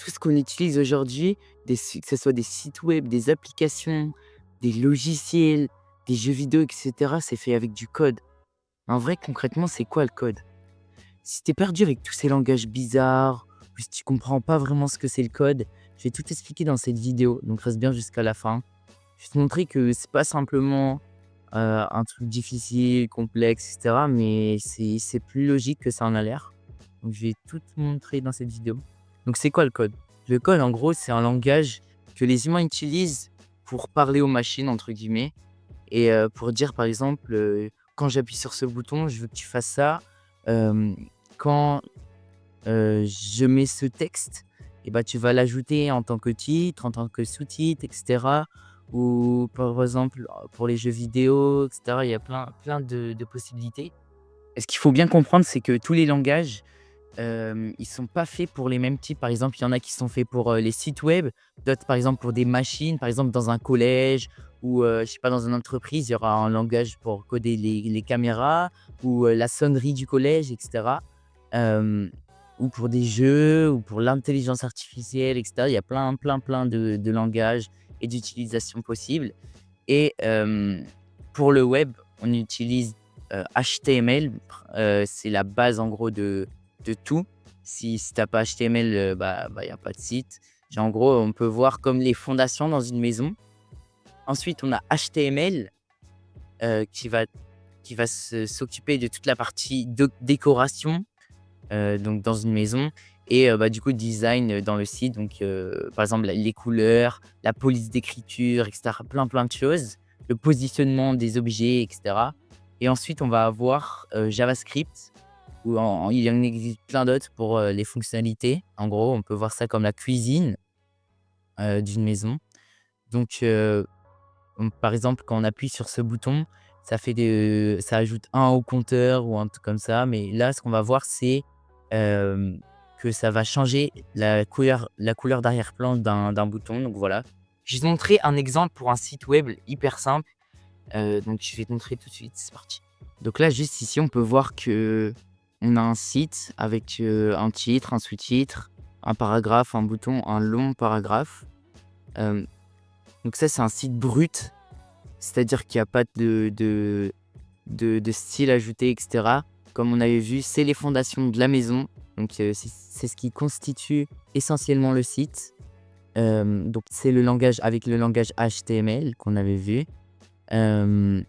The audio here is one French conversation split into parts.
tout ce qu'on utilise aujourd'hui, que ce soit des sites web, des applications, des logiciels, des jeux vidéo, et cetera, c'est fait avec du code. En vrai, concrètement, c'est quoi le code? Si tu es perdu avec tous ces langages bizarres ou si tu comprends pas vraiment ce que c'est le code, je vais tout expliquer dans cette vidéo, donc reste bien jusqu'à la fin. Je vais te montrer que c'est pas simplement, un truc difficile, complexe et cetera, mais c'est plus logique que ça en a l'air. Donc je vais tout te montrer dans cette vidéo. Donc c'est quoi le code? Le code, en gros, c'est un langage que les humains utilisent pour «parler aux machines» entre guillemets et pour dire par exemple, «Quand j'appuie sur ce bouton, je veux que tu fasses ça». Hem, quand, je mets ce texte et bah, tu vas l'ajouter en tant que titre, en tant que sous-titre et cetera. Ou par exemple, pour les jeux vidéo et cetera, il y a plein de possibilités. Et ce qu'il faut bien comprendre, c'est que tous les langages, ils sont pas faits pour les mêmes types. Par exemple, il y en a qui sont faits pour, les sites web, d'autres par exemple pour des machines. Par exemple, dans un collège ou, je sais pas, dans une entreprise, il y aura un langage pour coder les caméras ou, la sonnerie du collège et cetera. Hem, ou pour des jeux ou pour l'intelligence artificielle et cetera. Il y a plein de langages et d'utilisations possibles et pour le web, on utilise, HTML. C'est la base en gros de tout. Si tu as pas HTML, il y a pas de site. Genre en gros, on peut voir comme les fondations dans une maison. Ensuite, on a HTML, qui va s'occuper de toute la partie décoration, donc dans une maison et du coup design, dans le site. Donc par exemple les couleurs, la police d'écriture et cetera, plein de choses. Le positionnement des objets et cetera et ensuite on va avoir, JavaScript où il y en existe plein d'autres pour, les fonctionnalités. En gros, on peut voir ça comme la cuisine, d'une maison. Donc par exemple, quand on appuie sur ce bouton, ça ajoute un au compteur ou un truc comme ça. Mais là, ce qu'on va voir, c'est, hem, que ça va changer la couleur d'arrière-plan d'un bouton. Donc voilà. Je vais te montrer un exemple pour un site web hyper simple. Donc je vais te montrer tout de suite, c'est parti. Donc là, juste ici, on peut voir que on a un site avec, un titre, un sous-titre, un paragraphe, un bouton, un long paragraphe. Hem, donc ça, c'est un site brut. C'est-à-dire qu'il y a pas de style ajouté et cetera. Comme on avait vu, c'est les fondations de la maison, donc c'est ce qui constitue essentiellement le site. Donc c'est le langage avec le langage HTML qu'on avait vu. Hem,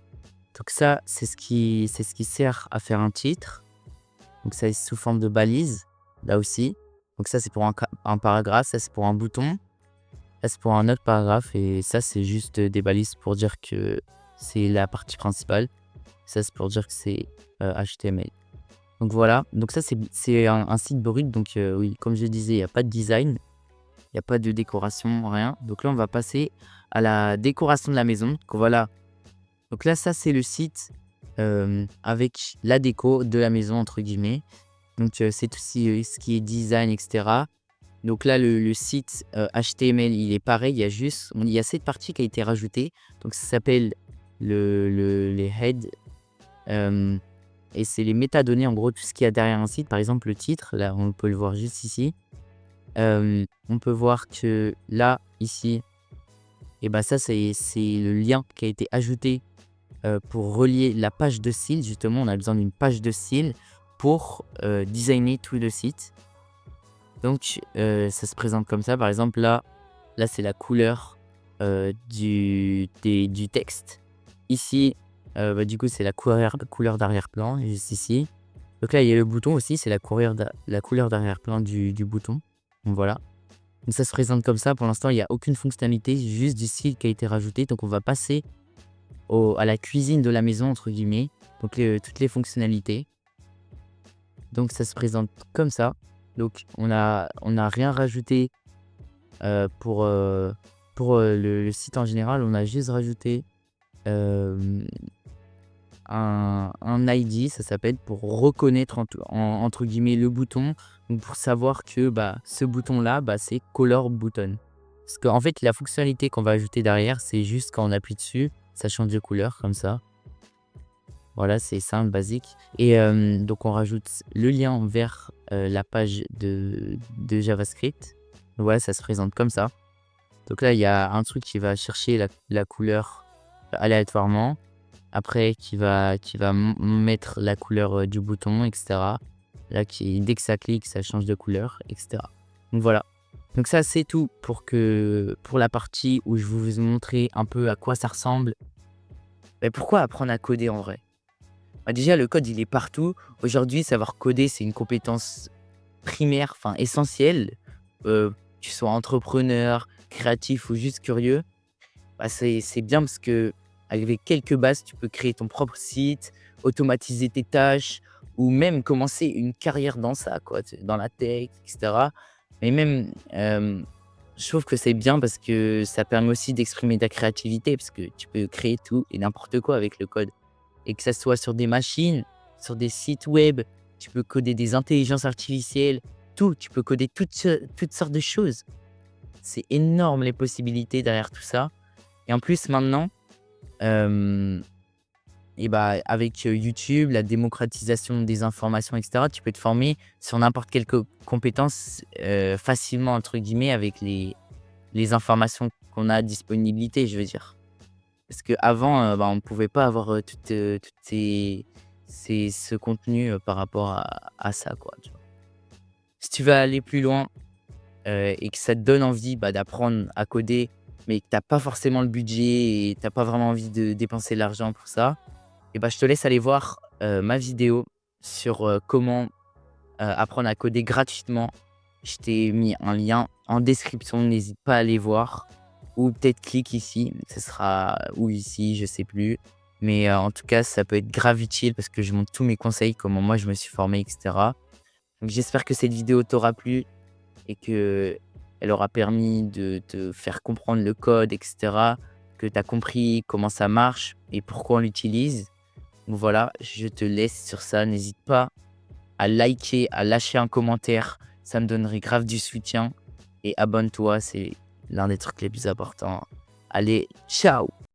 donc ça, c'est ce qui sert à faire un titre. Donc ça est sous forme de balise, là aussi. Donc ça, c'est pour un paragraphe, ça c'est pour un bouton. Là, c'est pour un autre paragraphe et ça, c'est juste, des balises pour dire que c'est la partie principale. Ça, c'est pour dire que c'est, HTML. Donc voilà, donc ça, c'est un site brut donc oui, comme je disais, il y a pas de design, il y a pas de décoration, rien. Donc là, on va passer à la décoration de la maison. Donc voilà, donc là, ça, c'est le site, avec la déco de la maison entre guillemets. Donc c'est tout ce qui est design et cetera. Donc là, le site, HTML, il est pareil, il y a cette partie qui a été rajoutée. Donc ça s'appelle les heads, hem et c'est les métadonnées, en gros, tout ce qu'il y a derrière un site. Par exemple, le titre, là, on peut le voir juste ici. On peut voir que là, ici et bah, ça, c'est le lien qui a été ajouté, pour relier la page de style. Justement, on a besoin d'une page de style pour, designer tout le site. Donc ça se présente comme ça. Par exemple, là, c'est la couleur, du texte. Ici, du coup, c'est la couleur d'arrière-plan, juste ici. Donc là, il y a le bouton aussi, c'est la couleur d'arrière-plan du bouton. Donc voilà. Donc ça se présente comme ça. Pour l'instant, il y a aucune fonctionnalité, juste du style qui a été rajouté. Donc on va passer au à la «cuisine de la maison» entre guillemets, donc toutes les fonctionnalités. Donc ça se présente comme ça. Donc on a rien rajouté, pour le site en général. On a juste rajouté, hem, un ID, ça s'appelle, pour reconnaître entre guillemets «le bouton», donc pour savoir que, bah, ce bouton-là, bah, c'est color button. Parce qu'en fait, la fonctionnalité qu'on va ajouter derrière, c'est juste quand on appuie dessus, ça change de couleur comme ça. Voilà, c'est simple, basique et donc on rajoute le lien vers, la page de JavaScript. Ouais, ça se présente comme ça. Donc là, il y a un truc qui va chercher la couleur aléatoirement. Après, qui va mettre la couleur, du bouton et cetera. Là, dès que ça clique, ça change de couleur et cetera. Donc voilà. Donc ça, c'est tout pour la partie où je vais vous montrer un peu à quoi ça ressemble. Mais pourquoi apprendre à coder en vrai? Bah, déjà, le code, il est partout. Aujourd'hui, savoir coder, c'est une compétence primaire, enfin essentielle. Que tu sois entrepreneur, créatif ou juste curieux. Bah, c'est bien parce qu'avec quelques bases, tu peux créer ton propre site, automatiser tes tâches ou même commencer une carrière dans ça, quoi, dans la tech, et cetera. Mais même, je trouve que c'est bien parce que ça permet aussi d'exprimer ta créativité parce que tu peux créer tout et n'importe quoi avec le code et que ça soit sur des machines, sur des sites web, tu peux coder des intelligences artificielles, tout, tu peux coder toutes sortes de choses. C'est énorme les possibilités derrière tout ça et en plus maintenant, hem et bah, avec, YouTube, la démocratisation des informations et cetera, tu peux te former sur n'importe quelle compétence, «facilement» entre guillemets avec les informations qu'on a à disponibilité, je veux dire. Parce qu'avant, bah, on ne pouvait pas avoir, toutes ce contenu, par rapport à ça, quoi, tu vois? Si tu veux aller plus loin, et que ça te donne envie, bah, d'apprendre à coder, mais que tu as pas forcément le budget et tu as pas vraiment envie de dépenser de l'argent pour ça, et bah, je te laisse aller voir, ma vidéo sur, comment, apprendre à coder gratuitement. Je t'ai mis un lien en description, n'hésite pas à aller voir ou peut-être clique ici, ce sera ou ici, je sais plus. Mais, en tout cas, ça peut être grave utile parce que je montre tous mes conseils, comment moi je me suis formé et cetera. Donc j'espère que cette vidéo t'aura plu et qu'elle aura permis de te faire comprendre le code et cetera, que tu as compris comment ça marche et pourquoi on l'utilise. Donc voilà, je te laisse sur ça. N'hésite pas à liker, à lâcher un commentaire. Ça me donnerait grave du soutien. Et abonne-toi, c'est l'un des trucs les plus importants. Allez, ciao!